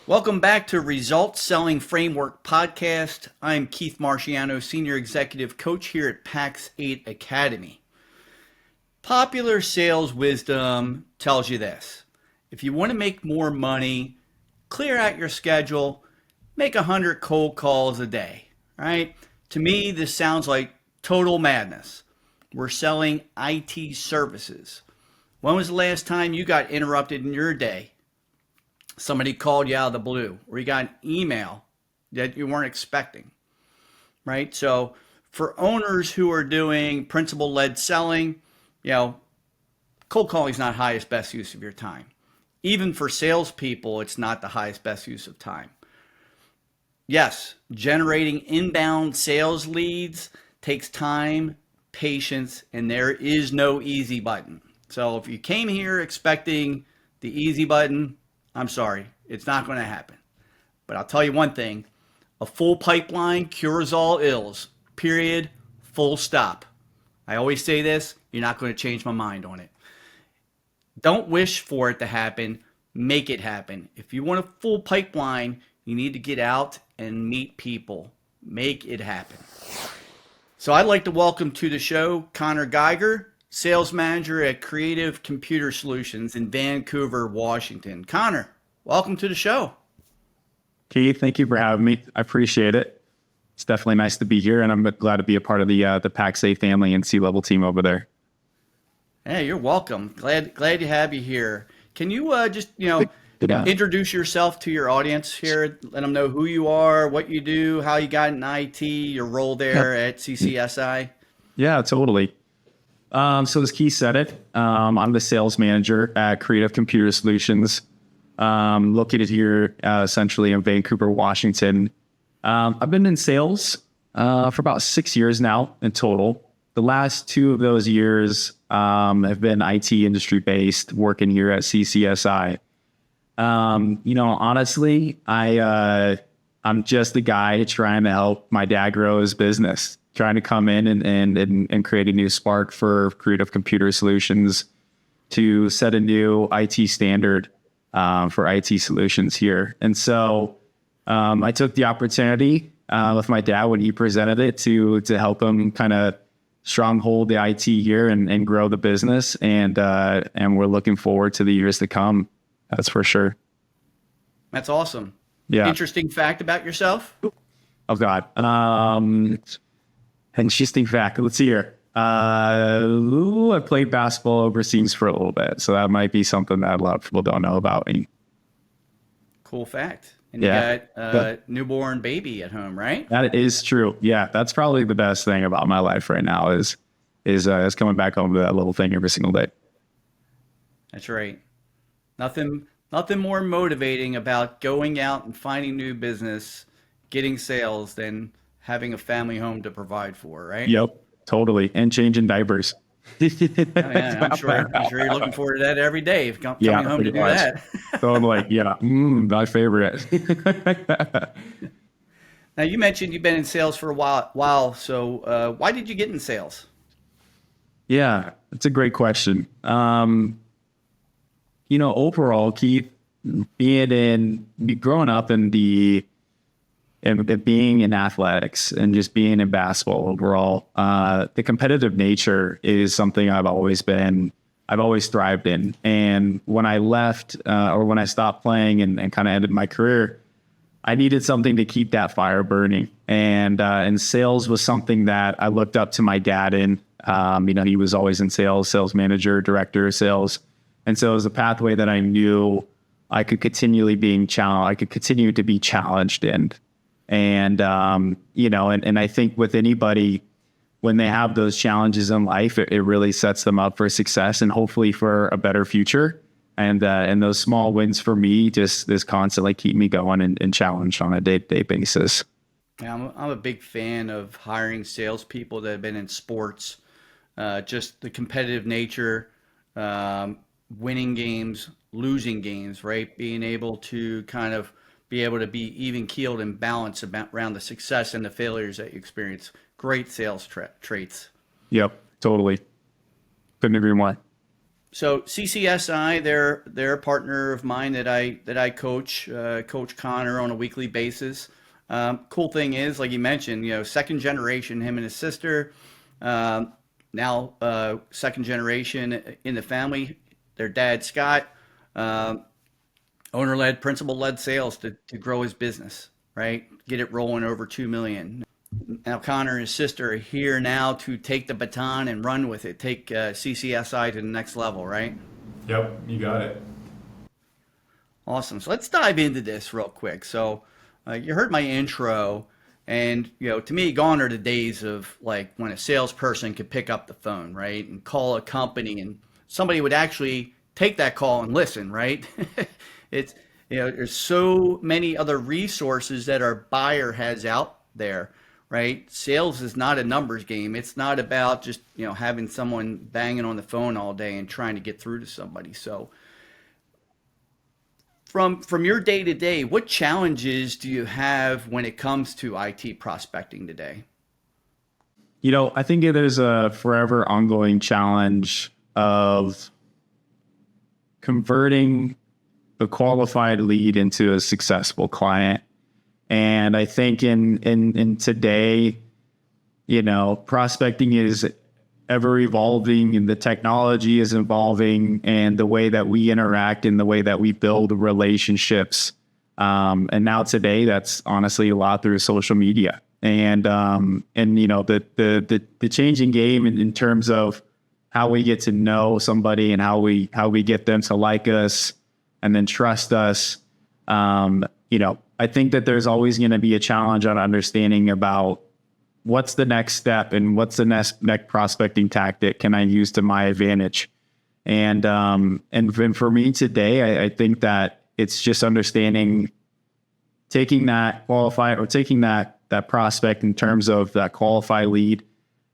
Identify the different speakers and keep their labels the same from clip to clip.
Speaker 1: Welcome back to Results Selling Framework Podcast. I'm Keith Marchiano, Senior Executive Coach here at PAX 8 Academy. Popular sales wisdom tells you this. If you want to make more money, clear out your schedule, make 100 cold calls a day, right? To me, this sounds like total madness. We're selling IT services. When was the last time you got interrupted in your day? Somebody called you out of the blue, or you got an email that you weren't expecting, right? So for owners who are doing principal-led selling, cold calling is not highest best use of your time. Even for salespeople, it's not the highest best use of time. Yes, generating inbound sales leads takes time, patience, and there is no easy button. So if you came here expecting the easy button, I'm sorry, it's not going to happen. But I'll tell you one thing, a full pipeline cures all ills, period, full stop. I always say this, you're not going to change my mind on it. Don't wish for it to happen, make it happen. If you want a full pipeline, you need to get out and meet people. Make it happen. So I'd like to welcome to the show Conor Geiger, Sales Manager at Creative Computer Solutions in Vancouver, Washington. Conor, welcome to the show.
Speaker 2: Keith, thank you for having me. I appreciate it. It's definitely nice to be here, and I'm glad to be a part of the PAX 8 family and C-level team over there.
Speaker 1: Hey, you're welcome. Glad to have you here. Can you introduce yourself to your audience here? Let them know who you are, what you do, how you got in IT, your role there at CCSI.
Speaker 2: Yeah, totally. So as Keith said it, I'm the sales manager at Creative Computer Solutions, located here essentially in Vancouver, Washington. I've been in sales for about 6 years now in total. The last 2 of those years have been IT industry based, working here at CCSI. Honestly, I'm just a guy trying to help my dad grow his business, trying to come in and create a new spark for Creative Computer Solutions to set a new IT standard for IT solutions here. And so I took the opportunity with my dad when he presented it to help him kind of stronghold the IT here and grow the business. And we're looking forward to the years to come. That's for sure.
Speaker 1: That's awesome.
Speaker 2: Yeah.
Speaker 1: Interesting fact about yourself?
Speaker 2: Oh, God. Interesting fact. Let's see here. I played basketball overseas for a little bit, so that might be something that a lot of people don't know about me.
Speaker 1: Cool fact. And you got a newborn baby at home, right?
Speaker 2: That is true. Yeah, that's probably the best thing about my life right now is coming back home to that little thing every single day.
Speaker 1: That's right. Nothing more motivating about going out and finding new business, getting sales than having a family home to provide for, right?
Speaker 2: Yep, totally. And changing diapers.
Speaker 1: I'm sure you're looking forward to that every day, coming home to do that.
Speaker 2: So I'm like, my favorite.
Speaker 1: Now, you mentioned you've been in sales for a while. So why did you get in sales?
Speaker 2: Yeah, that's a great question. Overall, Keith, growing up and being in athletics and just being in basketball overall, the competitive nature is something I've always thrived in. And when I left or when I stopped playing and kind of ended my career, I needed something to keep that fire burning. And sales was something that I looked up to my dad in. He was always in sales manager, director of sales. And so it was a pathway that I knew I could continue to be challenged in. And I think with anybody, when they have those challenges in life, it really sets them up for success and hopefully for a better future. And those small wins for me just constantly keep me going and challenged on a day-to-day basis.
Speaker 1: Yeah, I'm a big fan of hiring salespeople that have been in sports, just the competitive nature, winning games, losing games, right? Being able to be even keeled and balanced around the success and the failures that you experience. Great sales traits.
Speaker 2: Yep, totally. Couldn't agree more.
Speaker 1: So CCSI, they're a partner of mine that I coach, coach Connor on a weekly basis. Cool thing is, like you mentioned, second generation, him and his sister, um, now second generation in the family. Their dad Scott, um, owner-led, principal-led sales to grow his business, right? Get it rolling over 2 million. Now Connor and his sister are here now to take the baton and run with it, take CCSI to the next level, right?
Speaker 2: Yep, you got it.
Speaker 1: Awesome. So let's dive into this real quick. So you heard my intro, and to me, gone are the days of like when a salesperson could pick up the phone, right, and call a company, and somebody would actually take that call and listen, right? It's there's so many other resources that our buyer has out there, right? Sales is not a numbers game. It's not about just having someone banging on the phone all day and trying to get through to somebody. So from your day to day, what challenges do you have when it comes to IT prospecting today?
Speaker 2: I think there's a forever ongoing challenge of converting the qualified lead into a successful client. And I think in today, prospecting is ever evolving and the technology is evolving and the way that we interact and the way that we build relationships. And now today, that's honestly a lot through social media and the changing game in terms of how we get to know somebody and how we get them to like us and then trust us. I think that there's always going to be a challenge on understanding about what's the next step and what's the next prospecting tactic can I use to my advantage. And for me today, I think that it's just understanding, taking that qualified or taking that prospect in terms of that qualified lead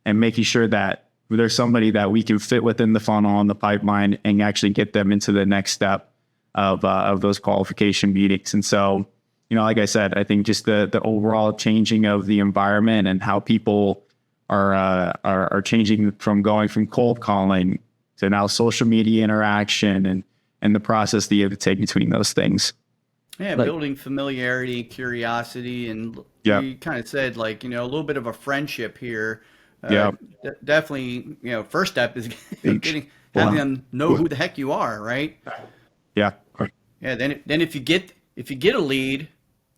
Speaker 2: and making sure that there's somebody that we can fit within the funnel and the pipeline and actually get them into the next step of those qualification meetings. And so, like I said, I think just the overall changing of the environment and how people are changing from going from cold calling to now social media interaction and the process that you have to take between those things.
Speaker 1: Yeah, building familiarity, curiosity, and
Speaker 2: Yeah.
Speaker 1: you kind of said like, a little bit of a friendship here.
Speaker 2: Yeah.
Speaker 1: Definitely, first step is
Speaker 2: Each.
Speaker 1: having them know who the heck you are, right?
Speaker 2: Yeah.
Speaker 1: Yeah, then if you get a lead,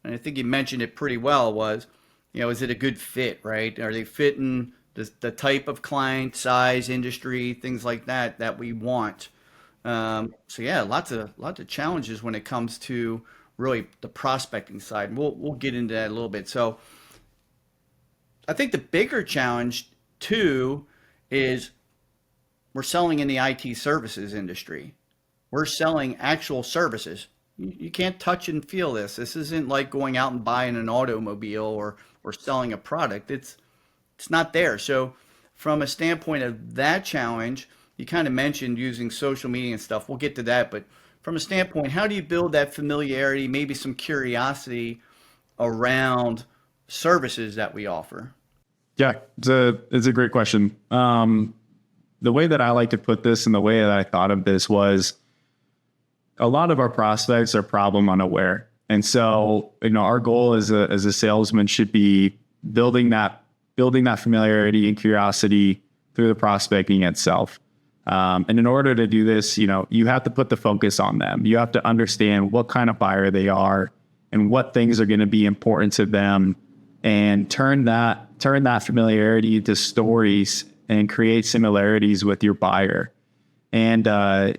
Speaker 1: and I think you mentioned it pretty well, was, is it a good fit, right? Are they fitting the type of client, size, industry, things like that we want? So yeah, lots of challenges when it comes to really the prospecting side. And we'll get into that a little bit. So I think the bigger challenge too is we're selling in the IT services industry. We're selling actual services. You can't touch and feel this. This isn't like going out and buying an automobile or selling a product. It's not there. So from a standpoint of that challenge, you kind of mentioned using social media and stuff. We'll get to that, but from a standpoint, how do you build that familiarity, maybe some curiosity around services that we offer?
Speaker 2: Yeah, it's a great question. The way that I like to put this and the way that I thought of this was a lot of our prospects are problem unaware. And so, our goal as a salesman should be building that familiarity and curiosity through the prospecting itself. And in order to do this, you have to put the focus on them. You have to understand what kind of buyer they are and what things are going to be important to them and turn that familiarity into stories and create similarities with your buyer. And, a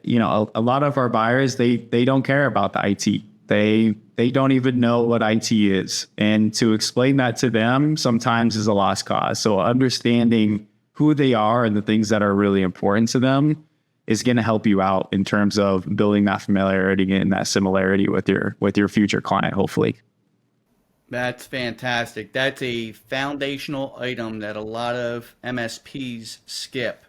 Speaker 2: lot of our buyers, they don't care about the IT. They don't even know what IT is. And to explain that to them sometimes is a lost cause. So understanding who they are and the things that are really important to them is going to help you out in terms of building that familiarity and that similarity with your future client, hopefully.
Speaker 1: That's fantastic. That's a foundational item that a lot of MSPs skip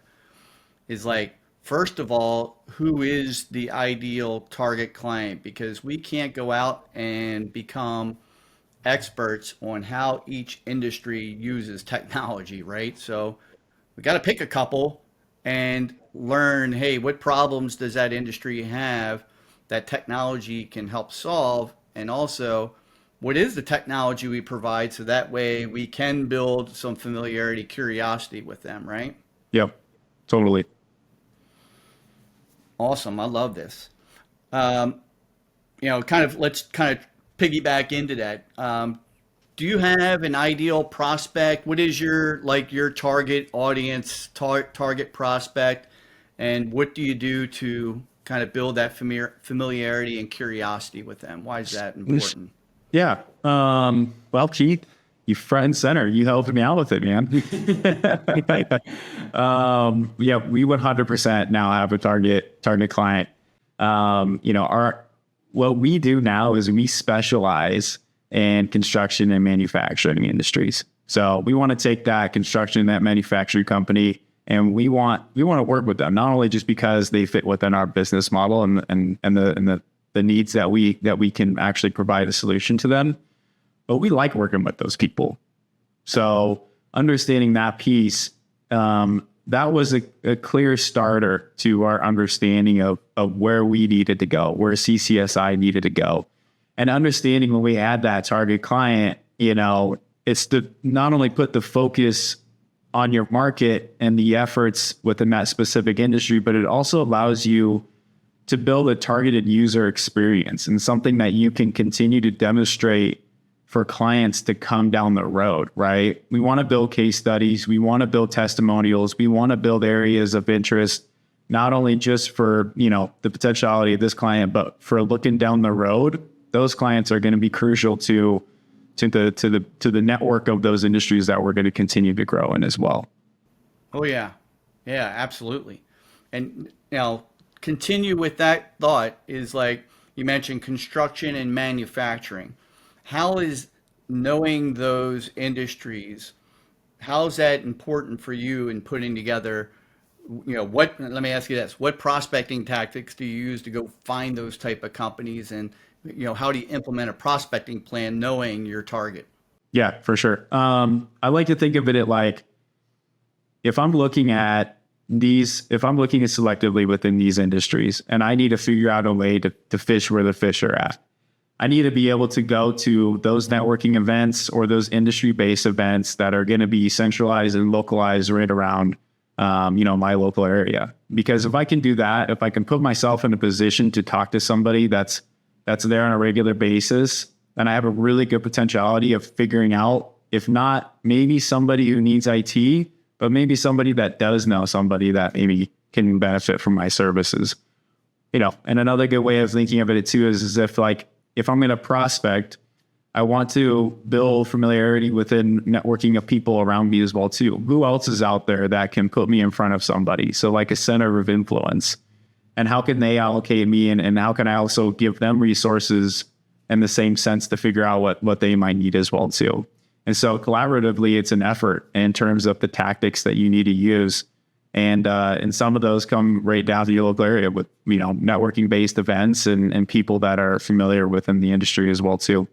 Speaker 1: is like, first of all, who is the ideal target client? Because we can't go out and become experts on how each industry uses technology, right? So we got to pick a couple and learn, hey, what problems does that industry have that technology can help solve? And also, what is the technology we provide so that way we can build some familiarity, curiosity with them, right?
Speaker 2: Yep. Totally.
Speaker 1: Awesome. I love this. Um, let's kind of piggyback into that. Do you have an ideal prospect? What is your target audience, target prospect, and what do you do to kind of build that familiarity and curiosity with them? Why is that important?
Speaker 2: Yeah. Well, Keith, you front and center. You helped me out with it, man. Yeah, we 100% now have a target client. Our what we do now is we specialize in construction and manufacturing industries. So we want to take that construction, that manufacturing company, and we want to work with them, not only just because they fit within our business model and the needs that we can actually provide a solution to them, but we like working with those people. So understanding that piece, that was a clear starter to our understanding of where we needed to go, where CCSI needed to go. And understanding when we had that target client, it's to not only put the focus on your market and the efforts within that specific industry, but it also allows you to build a targeted user experience and something that you can continue to demonstrate for clients to come down the road, right? We want to build case studies. We want to build testimonials. We want to build areas of interest, not only just for, the potentiality of this client, but for looking down the road. Those clients are going to be crucial to the network of those industries that we're going to continue to grow in as well.
Speaker 1: Oh yeah, yeah, absolutely. And continue with that thought is like you mentioned construction and manufacturing. How is knowing those industries, how is that important for you in putting together, let me ask you this, what prospecting tactics do you use to go find those type of companies and, how do you implement a prospecting plan knowing your target?
Speaker 2: Yeah, for sure. I like to think of it like if I'm looking at selectively within these industries and I need to figure out a way to fish where the fish are at, I need to be able to go to those networking events or those industry-based events that are going to be centralized and localized right around, my local area. Because if I can do that, if I can put myself in a position to talk to somebody that's there on a regular basis, then I have a really good potentiality of figuring out, if not maybe somebody who needs IT, but maybe somebody that does know somebody that maybe can benefit from my services. And another good way of thinking of it too is if I'm going to prospect, I want to build familiarity within networking of people around me as well too. Who else is out there that can put me in front of somebody? So like a center of influence. And how can they allocate me and how can I also give them resources in the same sense to figure out what they might need as well too. And so collaboratively, it's an effort in terms of the tactics that you need to use. And some of those come right down to your local area with, networking based events and people that are familiar within the industry as well too.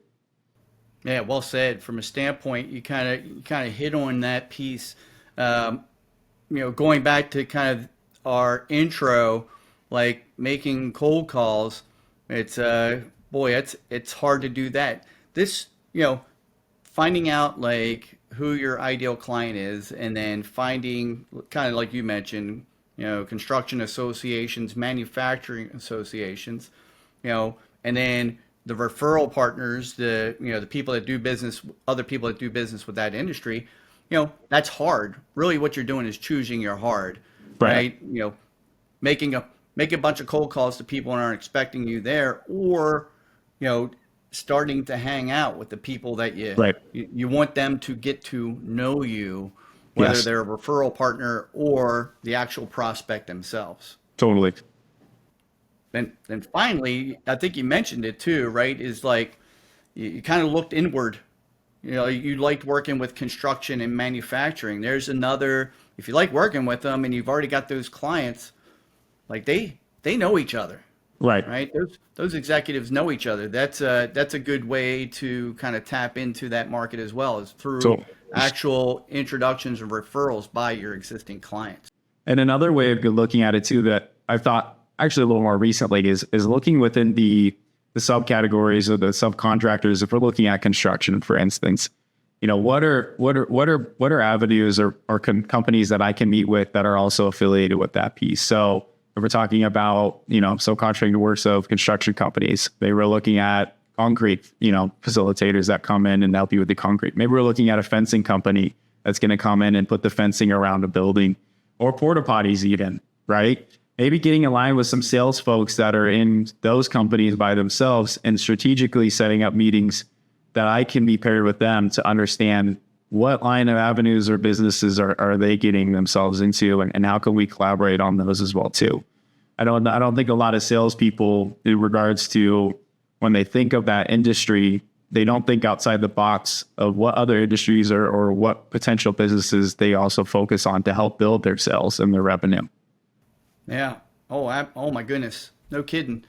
Speaker 1: Yeah, well said. From a standpoint, you kind of hit on that piece. Going back to kind of our intro, like making cold calls, it's it's hard to do that. This, finding out like who your ideal client is, and then finding kind of like you mentioned, construction associations, manufacturing associations, and then the referral partners, the people that do business, other people that do business with that industry, that's hard. Really, what you're doing is choosing your hard, right? Making a bunch of cold calls to people that aren't expecting you there, or starting to hang out with the people that you want them to get to know you, whether
Speaker 2: Yes,
Speaker 1: they're a referral partner or the actual prospect themselves.
Speaker 2: totally.
Speaker 1: Then finally, I think you mentioned it too, right? Is like you kind of looked inward. You liked working with construction and manufacturing. There's another, if you like working with them and you've already got those clients, like they know each other,
Speaker 2: Right.
Speaker 1: right? Those executives know each other. That's a good way to kind of tap into that market as well, is through
Speaker 2: So
Speaker 1: actual introductions and referrals by your existing clients.
Speaker 2: And another way of looking at it too that I've thought actually a little more recently is looking within the subcategories or the subcontractors. If we're looking at construction, for instance, what are avenues or companies that I can meet with that are also affiliated with that piece? So if we're talking about, subcontracting works of construction companies, they were looking at concrete, facilitators that come in and help you with the concrete. Maybe we're looking at a fencing company that's going to come in and put the fencing around a building, or porta potties even, right? Maybe getting aligned with some sales folks that are in those companies by themselves and strategically setting up meetings that I can be paired with them to understand what line of avenues or businesses are they getting themselves into, and how can we collaborate on those as well too. I don't think a lot of salespeople, in regards to when they think of that industry, they don't think outside the box of what other industries or what potential businesses they also focus on to help build their sales and their revenue.
Speaker 1: Yeah. Oh my goodness. No kidding.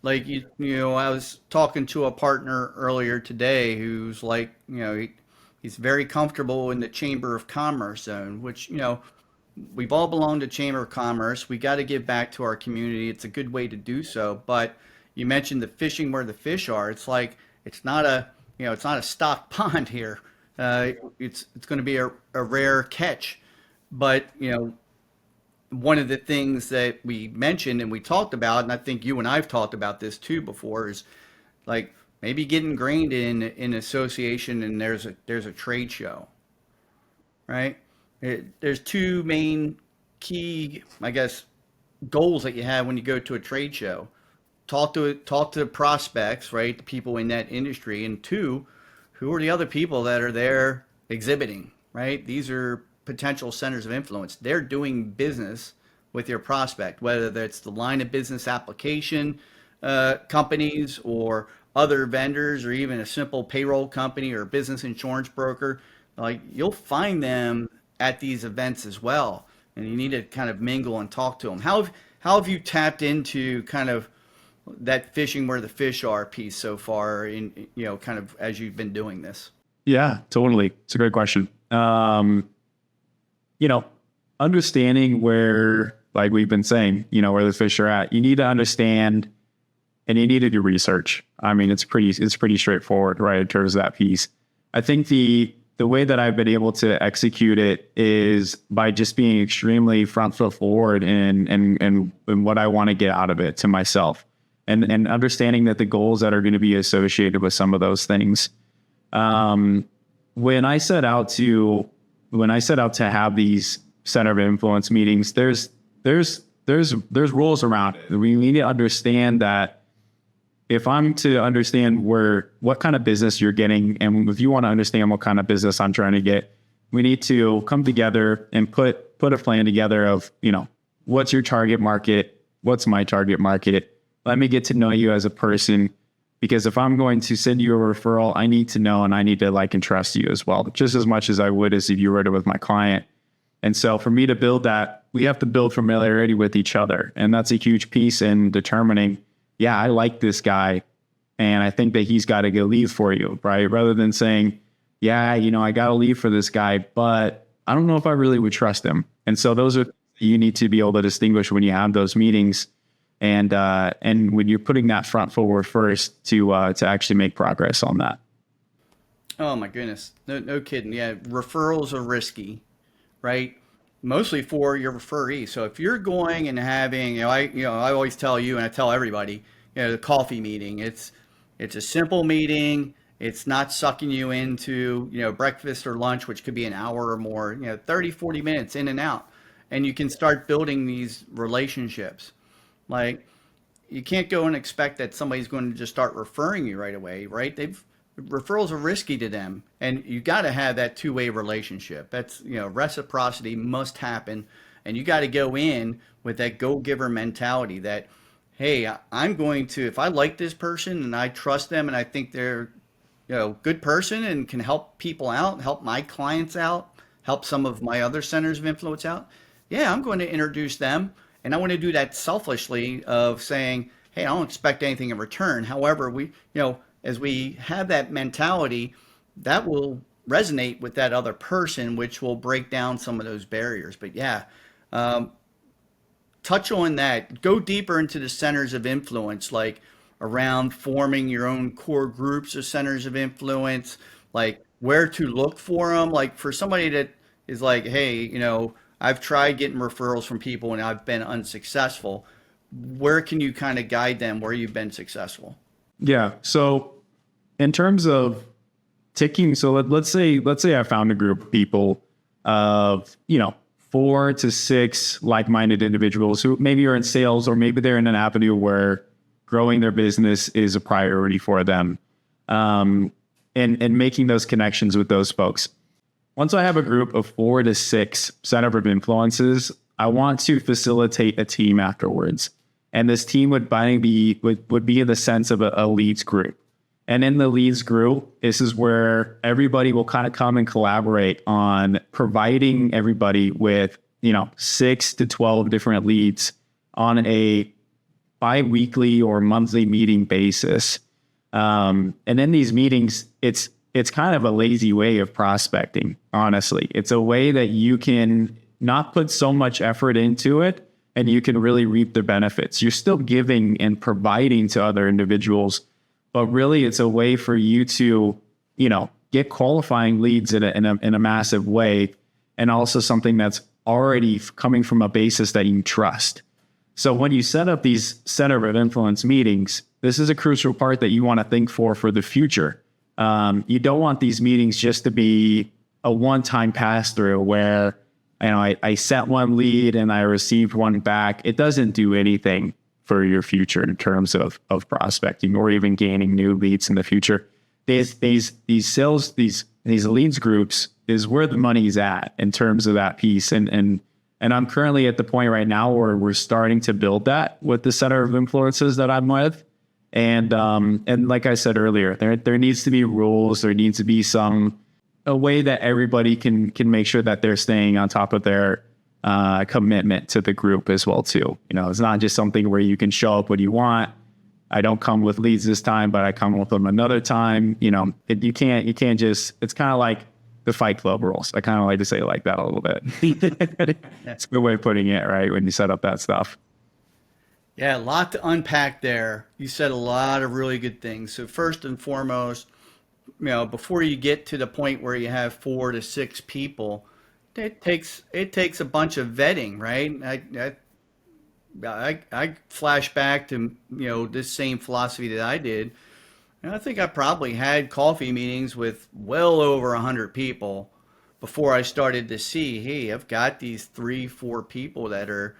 Speaker 1: Like I was talking to a partner earlier today who's like, he's very comfortable in the Chamber of Commerce zone, which, we've all belonged to Chamber of Commerce. We got to give back to our community. It's a good way to do so. But you mentioned the fishing where the fish are. It's like it's not a stock pond here. It's going to be a rare catch. But one of the things that we mentioned and we talked about, and I think you and I've talked about this too before, is like maybe get ingrained in association, and there's a trade show, right? There's two main key, I guess, goals that you have when you go to a trade show. Talk to prospects, right? The people in that industry, and two, who are the other people that are there exhibiting, right? These are potential centers of influence. They're doing business with your prospect, whether that's the line of business application companies or other vendors, or even a simple payroll company or business insurance broker. Like, you'll find them at these events as well, and you need to kind of mingle and talk to them. How have you tapped into kind of that fishing where the fish are piece so far in, kind of as you've been doing this?
Speaker 2: Yeah, totally. It's a great question. Understanding where, like we've been saying, where the fish are at, you need to understand and you need to do research. I mean, it's pretty straightforward, right? In terms of that piece. I think the way that I've been able to execute it is by just being extremely front foot forward and what I want to get out of it to myself, and understanding that the goals that are going to be associated with some of those things. When I set out to have these center of influence meetings, there's rules around it. We need to understand that if I'm to understand what kind of business you're getting, and if you want to understand what kind of business I'm trying to get, we need to come together and put a plan together of, what's your target market? What's my target market? Let me get to know you as a person, because if I'm going to send you a referral, I need to know, and I need to like and trust you as well, just as much as I would as if you were to with my client. And so for me to build that, we have to build familiarity with each other. And that's a huge piece in determining, yeah, I like this guy and I think that he's got to go leave for you, right? Rather than saying, yeah, I got to leave for this guy, but I don't know if I really would trust him. And so those are, you need to be able to distinguish when you have those meetings, and when you're putting that front forward first to actually make progress on that.
Speaker 1: Oh my goodness. No kidding. Yeah. Referrals are risky, right? Mostly for your referee. So if you're going and having, I always tell you, and I tell everybody, the coffee meeting, it's a simple meeting. It's not sucking you into, breakfast or lunch, which could be an hour or more, 30, 40 minutes in and out. And you can start building these relationships. Like, you can't go and expect that somebody's going to just start referring you right away, right? Referrals are risky to them, and you got to have that two-way relationship. That's, reciprocity must happen, and you got to go in with that go-giver mentality that, hey, I'm going to, if I like this person and I trust them and I think they're, good person and can help people out, help my clients out, help some of my other centers of influence out, yeah, I'm going to introduce them. And I want to do that selfishly of saying, hey, I don't expect anything in return. However, as we have that mentality, that will resonate with that other person, which will break down some of those barriers. But yeah, touch on that. Go deeper into the centers of influence, like around forming your own core groups of centers of influence, like where to look for them. Like for somebody that is like, hey, I've tried getting referrals from people and I've been unsuccessful. Where can you kind of guide them where you've been successful?
Speaker 2: Yeah. So in terms of ticking, so let's say I found a group of people of, 4 to 6 like-minded individuals who maybe are in sales, or maybe they're in an avenue where growing their business is a priority for them. And making those connections with those folks. Once I have a group of 4 to 6 center of influences, I want to facilitate a team afterwards. And this team would be in the sense of a leads group. And in the leads group, this is where everybody will kind of come and collaborate on providing everybody with, 6 to 12 different leads on a bi-weekly or monthly meeting basis. And in these meetings, it's kind of a lazy way of prospecting, honestly. It's a way that you can not put so much effort into it, and you can really reap the benefits. You're still giving and providing to other individuals, but really it's a way for you to, get qualifying leads in a massive way, and also something that's already coming from a basis that you trust. So when you set up these center of influence meetings, this is a crucial part that you want to think for the future. You don't want these meetings just to be a one-time pass-through where, I sent one lead and I received one back. It doesn't do anything for your future in terms of prospecting or even gaining new leads in the future. These leads groups is where the money's at in terms of that piece. And I'm currently at the point right now where we're starting to build that with the center of influences that I'm with. And like I said earlier, there needs to be rules. There needs to be a way that everybody can make sure that they're staying on top of their commitment to the group as well too. It's not just something where you can show up when you want. I don't come with leads this time, but I come with them another time. You can't just. It's kind of like the Fight Club rules. I kind of like to say it like that a little bit. It's a good way of putting it, right? When you set up that stuff.
Speaker 1: Yeah, a lot to unpack there. You said a lot of really good things. So first and foremost, before you get to the point where you have 4 to 6 people, it takes a bunch of vetting, right? I flash back to this same philosophy that I did, and I think I probably had coffee meetings with well over 100 people before I started to see, hey, I've got these 3, 4 people that are,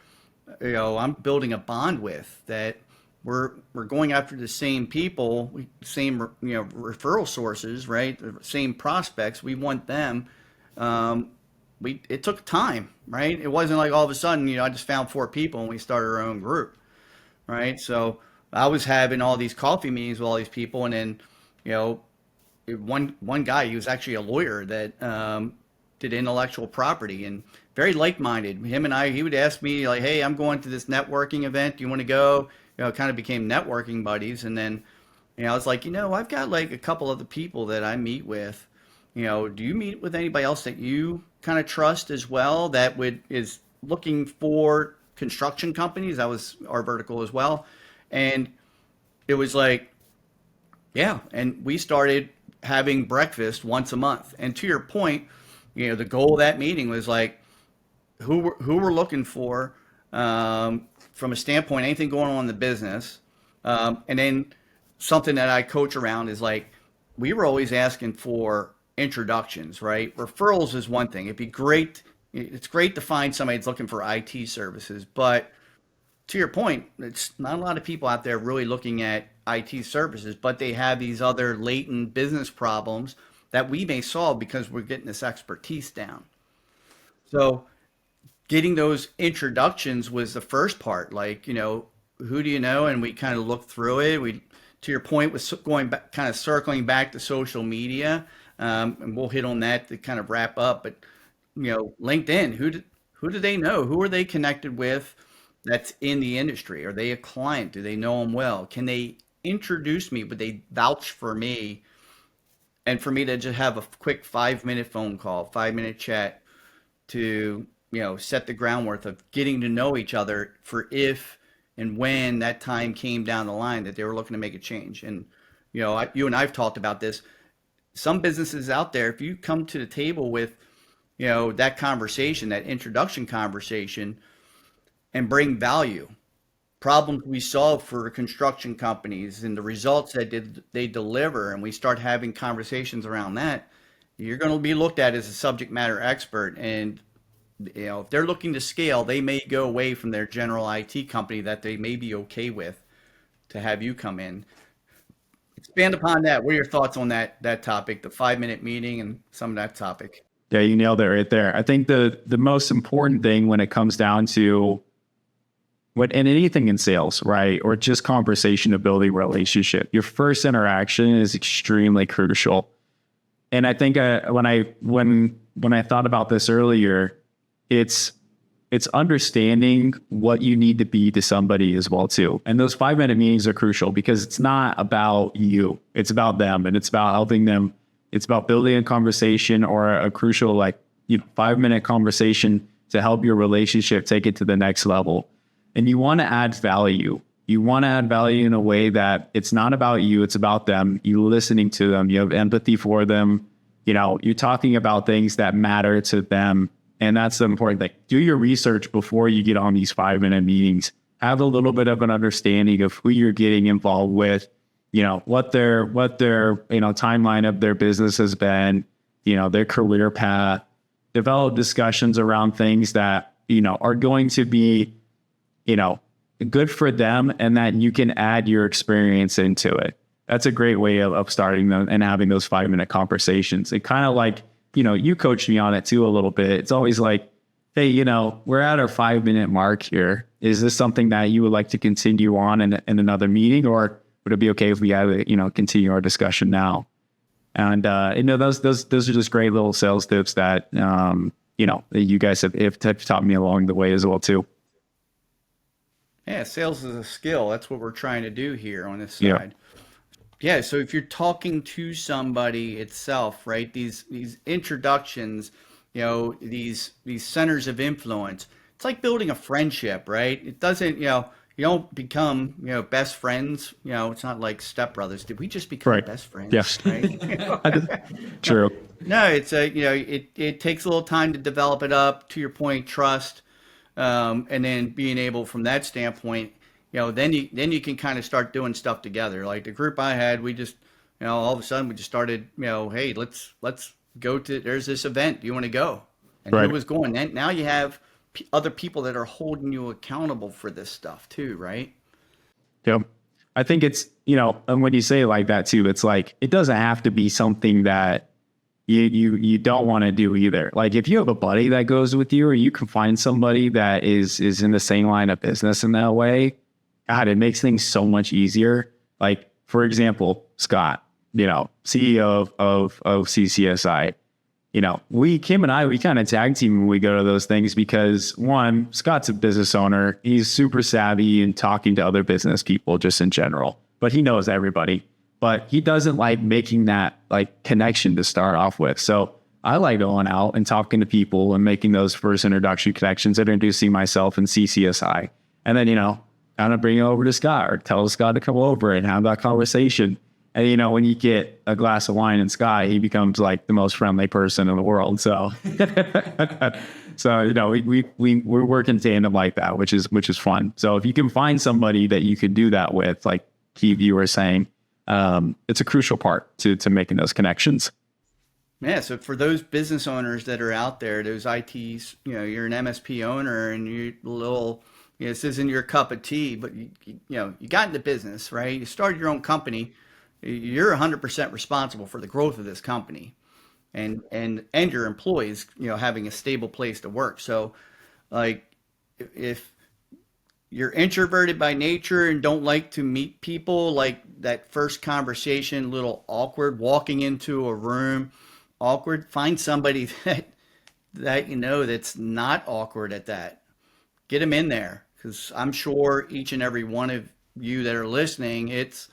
Speaker 1: I'm building a bond with, that we're going after the same people, same referral sources, right? The same prospects. We want them. It took time, right? It wasn't like all of a sudden, I just found 4 people and we started our own group, right? So I was having all these coffee meetings with all these people, and then, one guy, he was actually a lawyer that did intellectual property and very like-minded. Him and he would ask me like, "Hey, I'm going to this networking event. Do you want to go?" Kind of became networking buddies, and then, I was like, I've got like a couple of the people that I meet with. Do you meet with anybody else that you kind of trust as well that is looking for construction companies? That was our vertical as well. And it was like, yeah. And we started having breakfast once a month. And to your point, the goal of that meeting was like, who we're looking for, from a standpoint, anything going on in the business. And then something that I coach around is like, we were always asking for introductions, right? Referrals is one thing. It's great to find somebody that's looking for IT services, but to your point, it's not a lot of people out there really looking at IT services, but they have these other latent business problems that we may solve because we're getting this expertise down. So getting those introductions was the first part. Like, who do you know? And we kind of looked through it. To your point, was going back, kind of circling back to social media, and we'll hit on that to kind of wrap up. But LinkedIn, who do they know? Who are they connected with? That's in the industry. Are they a client? Do they know them well? Can they introduce me? Would they vouch for me? And for me to just have a quick 5-minute phone call, 5-minute chat to set the groundwork of getting to know each other for if and when that time came down the line that they were looking to make a change. And, you and I've talked about this. Some businesses out there, if you come to the table with, that conversation, that introduction conversation, and bring value, problems we solve for construction companies and the results that they deliver, and we start having conversations around that, you're going to be looked at as a subject matter expert. And if they're looking to scale, they may go away from their general IT company that they may be okay with to have you come in. Expand upon that. What are your thoughts on that topic, the 5-minute meeting and some of that topic?
Speaker 2: Yeah, you nailed it right there. I think the most important thing when it comes down to in anything in sales, right, or just conversation of building relationship, your first interaction is extremely crucial. And I think when I thought about this earlier, it's understanding what you need to be to somebody as well too. And those 5-minute meetings are crucial because it's not about you, it's about them, and it's about helping them. It's about building a conversation or a crucial 5-minute conversation to help your relationship take it to the next level. And you want to add value. You want to add value in a way that it's not about you, it's about them. You listening to them, you have empathy for them. You're talking about things that matter to them. And that's the important thing. Do your research before you get on these 5-minute meetings. Have a little bit of an understanding of who you're getting involved with, what their timeline of their business has been, their career path. Develop discussions around things that, are going to be good for them and that you can add your experience into it. That's a great way of starting them and having those 5-minute conversations. It kind of you coached me on it too a little bit. It's always like, hey, we're at our 5-minute mark here. Is this something that you would like to continue on in another meeting, or would it be okay if we have continue our discussion now? And those are just great little sales tips that that you guys have taught me along the way as well too.
Speaker 1: Yeah, sales is a skill. That's what we're trying to do here on this side. Yeah, so if you're talking to somebody itself, right, these introductions, these centers of influence, it's like building a friendship, right? It doesn't, you don't become, best friends. It's not like stepbrothers. Did we just become best friends?
Speaker 2: Yes.
Speaker 1: Right?
Speaker 2: True.
Speaker 1: No, it's it takes a little time to develop it up. To your point, trust. And then being able from that standpoint, then you can kind of start doing stuff together. Like the group I had, we just, all of a sudden we just started, hey, let's go to, there's this event. Do you want to go? And who was going? And now you have other people that are holding you accountable for this stuff too, right?
Speaker 2: Yep. I think it's, and when you say it like that too, it's like, it doesn't have to be something that you don't want to do either. Like if you have a buddy that goes with you, or you can find somebody that is in the same line of business in that way, God, it makes things so much easier. Like for example, Scott, CEO of CCSI, Kim and I, we kind of tag team when we go to those things because one, Scott's a business owner. He's super savvy in talking to other business people just in general, but he knows everybody. But he doesn't like making that connection to start off with. So I like going out and talking to people and making those first introduction connections, introducing myself and CCSI. And then, kind of bring it over to Scott or tell Scott to come over and have that conversation. And, when you get a glass of wine in Scott, he becomes like the most friendly person in the world. So, we're working tandem like that, which is fun. So if you can find somebody that you could do that with, like Keith, you were saying, it's a crucial part to making those connections.
Speaker 1: Yeah. So for those business owners that are out there, those ITs, you're an MSP owner and you're a little, this isn't your cup of tea, but you got into business, right? You started your own company. You're 100% responsible for the growth of this company and your employees, having a stable place to work. So like if you're introverted by nature and don't like to meet people, like that first conversation, a little awkward, walking into a room, awkward, find somebody that that's not awkward at that. Get them in there, because I'm sure each and every one of you that are listening, it's,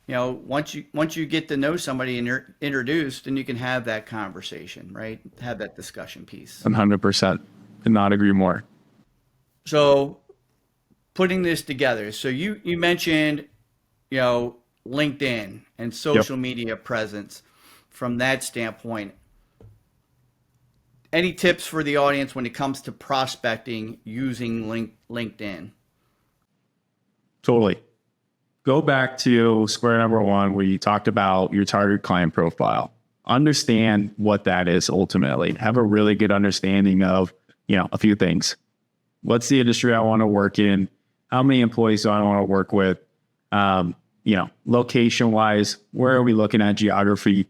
Speaker 1: once you get to know somebody and you're introduced, then you can have that conversation, right? Have that discussion piece.
Speaker 2: 100%. Could not agree more.
Speaker 1: So putting this together, so you mentioned, LinkedIn and
Speaker 2: Yep.
Speaker 1: social media presence from that standpoint. Any tips for the audience when it comes to prospecting using LinkedIn?
Speaker 2: Totally. Go back to square number one, where you talked about your target client profile. Understand what that is ultimately. Have a really good understanding of, a few things. What's the industry I want to work in? How many employees do I want to work with? Location wise, where are we looking at geography?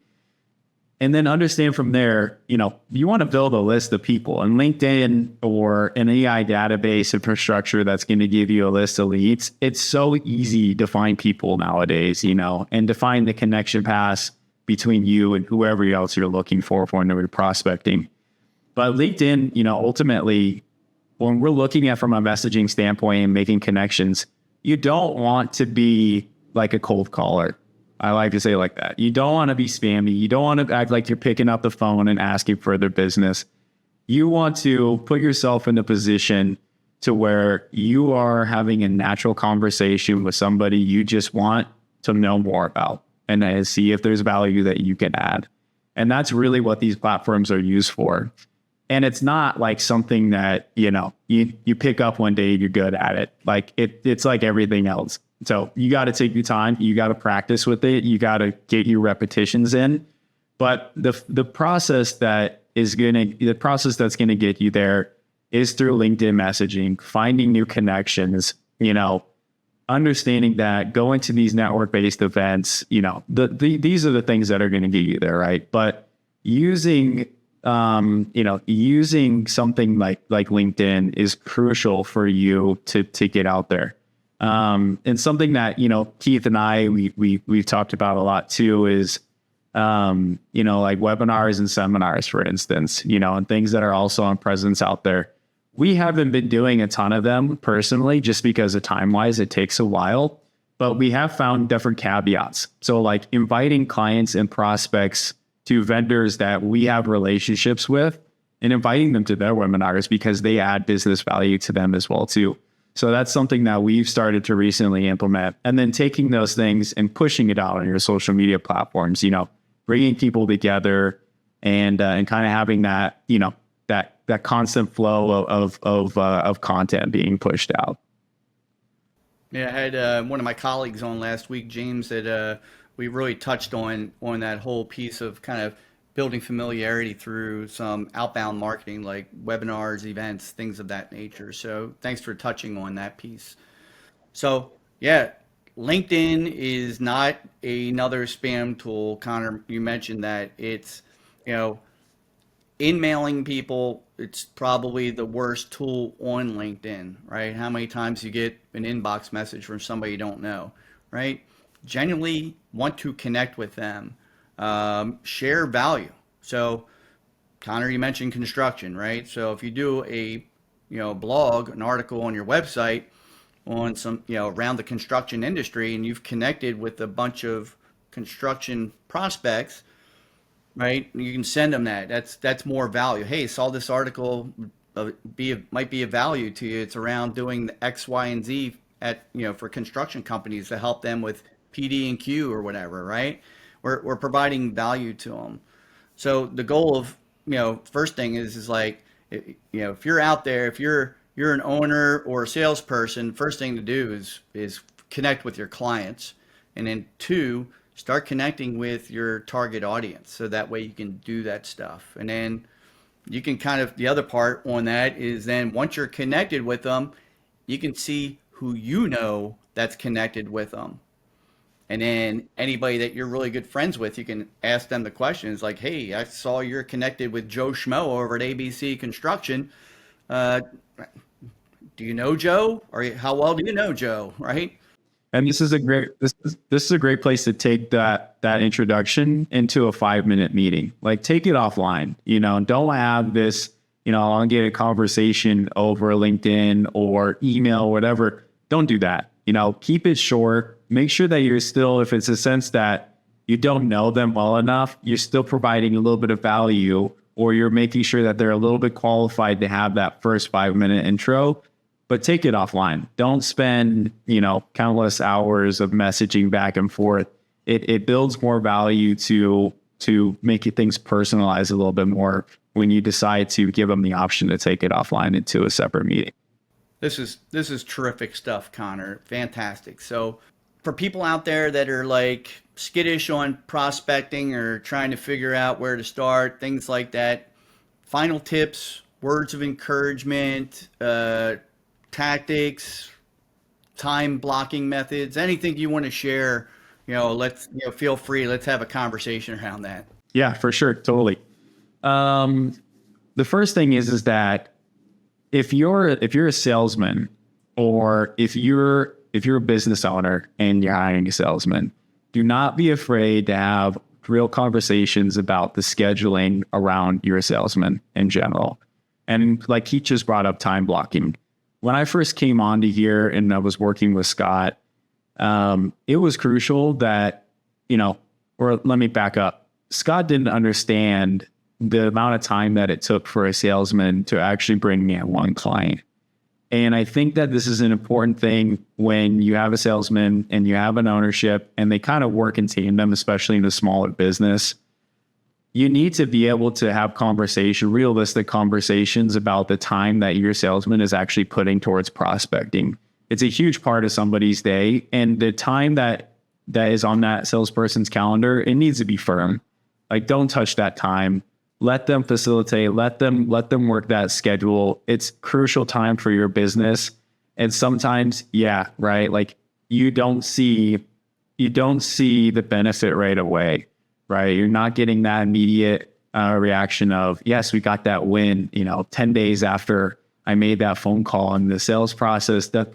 Speaker 2: And then understand from there, you want to build a list of people, and LinkedIn or an AI database infrastructure that's going to give you a list of leads. It's so easy to find people nowadays, and to find the connection paths between you and whoever else you're looking for when you're prospecting. But LinkedIn, ultimately, when we're looking at from a messaging standpoint and making connections, you don't want to be like a cold caller. I like to say it like that. You don't want to be spammy. You don't want to act like you're picking up the phone and asking for their business. You want to put yourself in a position to where you are having a natural conversation with somebody you just want to know more about, and see if there's value that you can add. And that's really what these platforms are used for. And it's not like something that, you pick up one day and you're good at it. Like it's like everything else. So you got to take your time. You got to practice with it. You got to get your repetitions in. But the process that's going to get you there is through LinkedIn messaging, finding new connections, understanding that going to these network-based events, these are the things that are going to get you there, right? But using something like LinkedIn is crucial for you to get out there. And something that, Keith and I, we've talked about a lot too is, like webinars and seminars, for instance, and things that are also on presence out there. We haven't been doing a ton of them personally, just because of time-wise, it takes a while, but we have found different caveats. So like inviting clients and prospects to vendors that we have relationships with and inviting them to their webinars, because they add business value to them as well too. So that's something that we've started to recently implement, and then taking those things and pushing it out on your social media platforms, bringing people together and kind of having that, that constant flow of content being pushed out.
Speaker 1: Yeah, I had one of my colleagues on last week, James, that we really touched on that whole piece of kind of building familiarity through some outbound marketing like webinars, events, things of that nature. So thanks for touching on that piece. So yeah, LinkedIn is not another spam tool. Connor, you mentioned that it's, in mailing people, it's probably the worst tool on LinkedIn, right? How many times you get an inbox message from somebody you don't know, right? Genuinely want to connect with them, share value. So, Connor, you mentioned construction, right? So if you do a, blog, an article on your website on some, around the construction industry, and you've connected with a bunch of construction prospects, right? You can send them that. That's more value. Hey, saw this article, might be of value to you. It's around doing the X, Y, and Z at for construction companies to help them with PD and Q or whatever, right? We're providing value to them. So the goal of first thing is like if you're out there, if you're an owner or a salesperson, first thing to do is connect with your clients, and then two, start connecting with your target audience so that way you can do that stuff. And then you can kind of, the other part on that is then once you're connected with them, you can see who that's connected with them. And then anybody that you're really good friends with, you can ask them the questions like, hey, I saw you're connected with Joe Schmo over at ABC Construction. Do you know Joe? Or how well do you know Joe, right?
Speaker 2: And this is a great place to take that introduction into a 5-minute meeting. Like, take it offline, don't have this, elongated conversation over LinkedIn or email, or whatever. Don't do that. Keep it short. Make sure that you're still, if it's a sense that you don't know them well enough, you're still providing a little bit of value, or you're making sure that they're a little bit qualified to have that first 5-minute intro, but take it offline. Don't spend, countless hours of messaging back and forth. It builds more value to make things personalized a little bit more when you decide to give them the option to take it offline into a separate meeting.
Speaker 1: This is terrific stuff, Conor. Fantastic. So for people out there that are like skittish on prospecting or trying to figure out where to start, things like that, final tips, words of encouragement, tactics, time blocking methods, anything you want to share, feel free. Let's have a conversation around that.
Speaker 2: Yeah, for sure. Totally. The first thing is that if you're a salesman, or if you're a business owner and you're hiring a salesman, do not be afraid to have real conversations about the scheduling around your salesman in general. And like Keith just brought up time blocking. When I first came onto here and I was working with Scott, it was crucial that, or let me back up. Scott didn't understand the amount of time that it took for a salesman to actually bring in one client. And I think that this is an important thing when you have a salesman and you have an ownership and they kind of work in tandem, especially in a smaller business. You need to be able to have realistic conversations about the time that your salesman is actually putting towards prospecting. It's a huge part of somebody's day, and the time that is on that salesperson's calendar, it needs to be firm. Like, don't touch that time. Let them facilitate, let them work that schedule. It's crucial time for your business. And sometimes, right? Like you don't see the benefit right away, right? You're not getting that immediate reaction of, yes, we got that win, 10 days after I made that phone call, and the sales process that,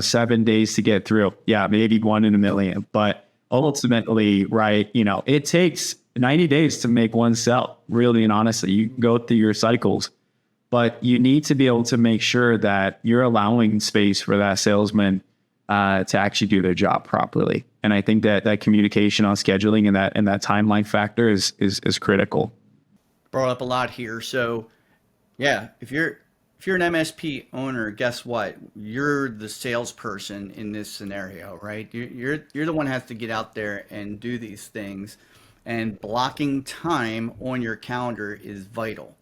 Speaker 2: 7 days to get through. Yeah, maybe 1 in a million, but ultimately, right, it takes 90 days to make one sell, really and honestly. You can go through your cycles, but you need to be able to make sure that you're allowing space for that salesman to actually do their job properly. And I think that communication on scheduling and that timeline factor is critical.
Speaker 1: Brought up a lot here. So yeah, if you're an MSP owner, guess what? You're the salesperson in this scenario, right? You're the one who has to get out there and do these things. And blocking time on your calendar is vital.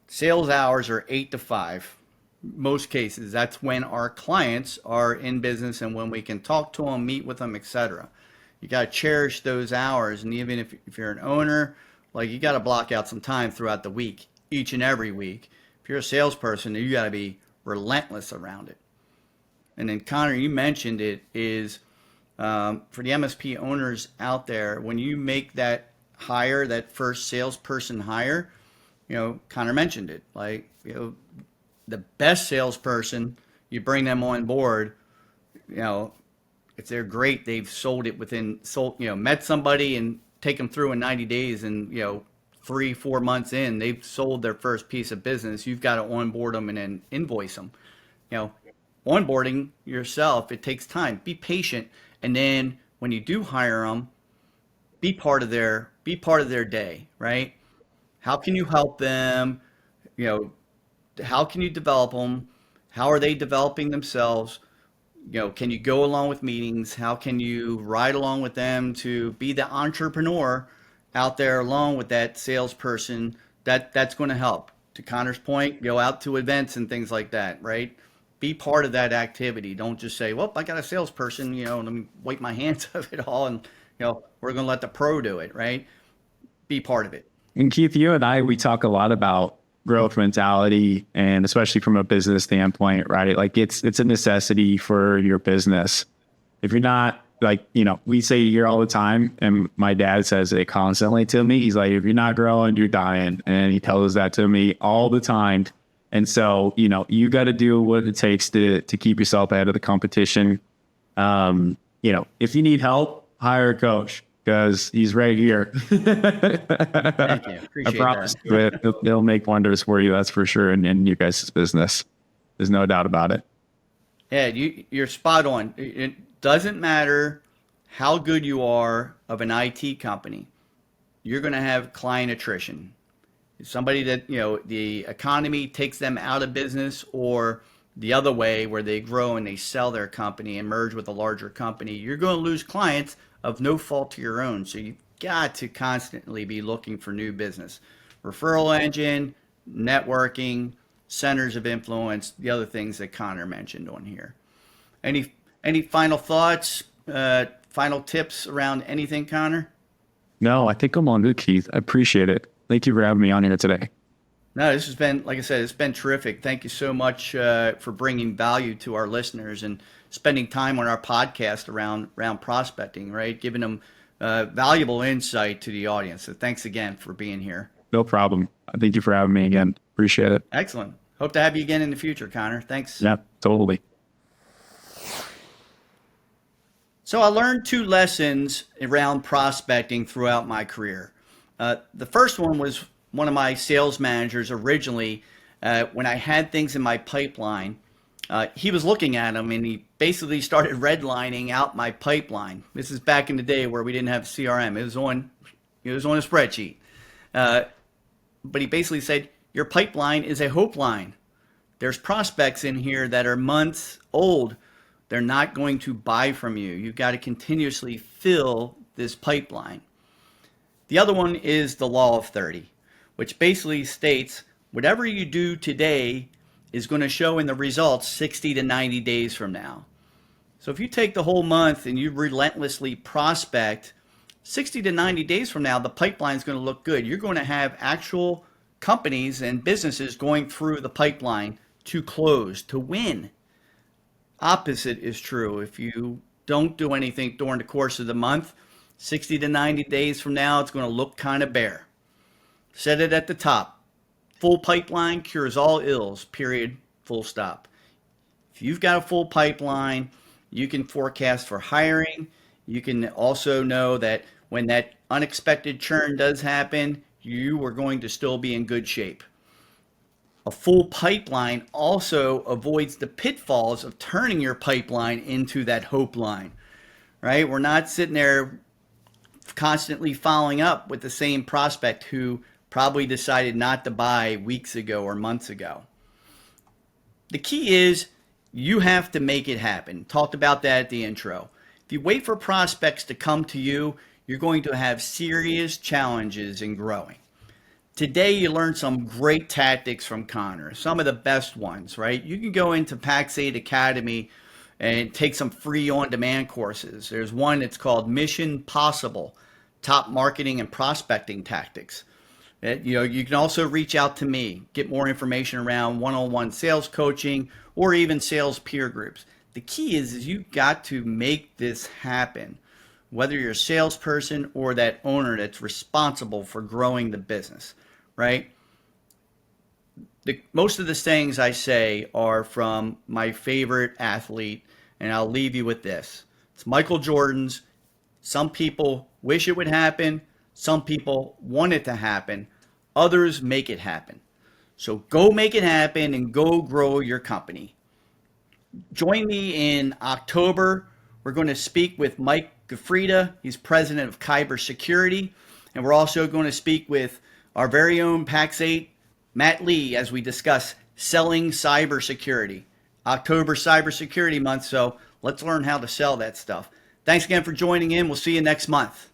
Speaker 1: Sales hours are 8 to 5. Most cases, that's when our clients are in business and when we can talk to them, meet with them, etc. You got to cherish those hours. And even if you're an owner, like, you got to block out some time throughout the week, each and every week. If you're a salesperson, you got to be relentless around it. And then, Conor, you mentioned it is, for the MSP owners out there, when you make that hire, that first salesperson hire, Conor mentioned it, like, the best salesperson, you bring them on board, if they're great, they've met somebody and take them through in 90 days and, 3-4 months in, they've sold their first piece of business. You've got to onboard them and then invoice them. Onboarding yourself, it takes time. Be patient. And then when you do hire them, be part of their day, right? How can you help them? How can you develop them? How are they developing themselves? Can you go along with meetings? How can you ride along with them to be the entrepreneur out there along with that salesperson? That's going to help. To Conor's point, go out to events and things like that, right? Be part of that activity. Don't just say, well, I got a salesperson, let me wipe my hands of it all, and, we're going to let the pro do it, right? Be part of it.
Speaker 2: And Keith, you and I, we talk a lot about growth mentality, and especially from a business standpoint, right? Like, it's a necessity for your business. If you're not, like, we say here all the time, and my dad says it constantly to me. He's like, if you're not growing, you're dying. And he tells that to me all the time. And so, you got to do what it takes to keep yourself ahead of the competition. If you need help, hire a coach, because he's right here.
Speaker 1: Thank you. Appreciate
Speaker 2: I promise
Speaker 1: that.
Speaker 2: you, it'll make wonders for you. That's for sure. In your guys' business, there's no doubt about it.
Speaker 1: Yeah, you're spot on. It doesn't matter how good you are of an IT company. You're going to have client attrition. somebody that, the economy takes them out of business, or the other way where they grow and they sell their company and merge with a larger company, you're going to lose clients of no fault to your own. So you've got to constantly be looking for new business. Referral engine, networking, centers of influence, the other things that Conor mentioned on here. Any final thoughts, final tips around anything, Conor?
Speaker 2: No, I think I'm on good, Keith. I appreciate it. Thank you for having me on here today.
Speaker 1: No, this has been, like I said, it's been terrific. Thank you so much for bringing value to our listeners and spending time on our podcast around prospecting, right? Giving them valuable insight to the audience. So thanks again for being here.
Speaker 2: No problem. Thank you for having me again. Appreciate it.
Speaker 1: Excellent. Hope to have you again in the future, Conor. Thanks.
Speaker 2: Yeah, totally.
Speaker 1: So I learned 2 lessons around prospecting throughout my career. The first one was one of my sales managers originally, when I had things in my pipeline. He was looking at them and he basically started redlining out my pipeline. This is back in the day where we didn't have CRM. It was on a spreadsheet. But he basically said, your pipeline is a hope line. There's prospects in here that are months old. They're not going to buy from you. You've got to continuously fill this pipeline. The other one is the law of 30, which basically states whatever you do today is going to show in the results 60 to 90 days from now. So if you take the whole month and you relentlessly prospect, 60 to 90 days from now, the pipeline is going to look good. You're going to have actual companies and businesses going through the pipeline to close, to win. Opposite is true. If you don't do anything during the course of the month, 60 to 90 days from now, it's going to look kind of bare. Said it at the top. Full pipeline cures all ills, period, full stop. If you've got a full pipeline, you can forecast for hiring. You can also know that when that unexpected churn does happen, you are going to still be in good shape. A full pipeline also avoids the pitfalls of turning your pipeline into that hope line, right? We're not sitting there constantly following up with the same prospect who probably decided not to buy weeks ago or months ago. The key is you have to make it happen. Talked about that at the intro. If you wait for prospects to come to you, you're going to have serious challenges in growing. Today, you learned some great tactics from Conor, some of the best ones, right? You can go into PAX 8 Academy and take some free on-demand courses. There's one that's called Mission Possible, Top Marketing and Prospecting Tactics. You can also reach out to me, get more information around one-on-one sales coaching or even sales peer groups. The key is you've got to make this happen, whether you're a salesperson or that owner that's responsible for growing the business, right? Most of the sayings I say are from my favorite athlete, and I'll leave you with this. It's Michael Jordan's. Some people wish it would happen. Some people want it to happen. Others make it happen. So go make it happen and go grow your company. Join me in October. We're going to speak with Mike Gafrida. He's president of Kyber Security. And we're also going to speak with our very own PAX 8, Matt Lee, as we discuss selling cybersecurity. October Cybersecurity Month, so let's learn how to sell that stuff. Thanks again for joining in. We'll see you next month.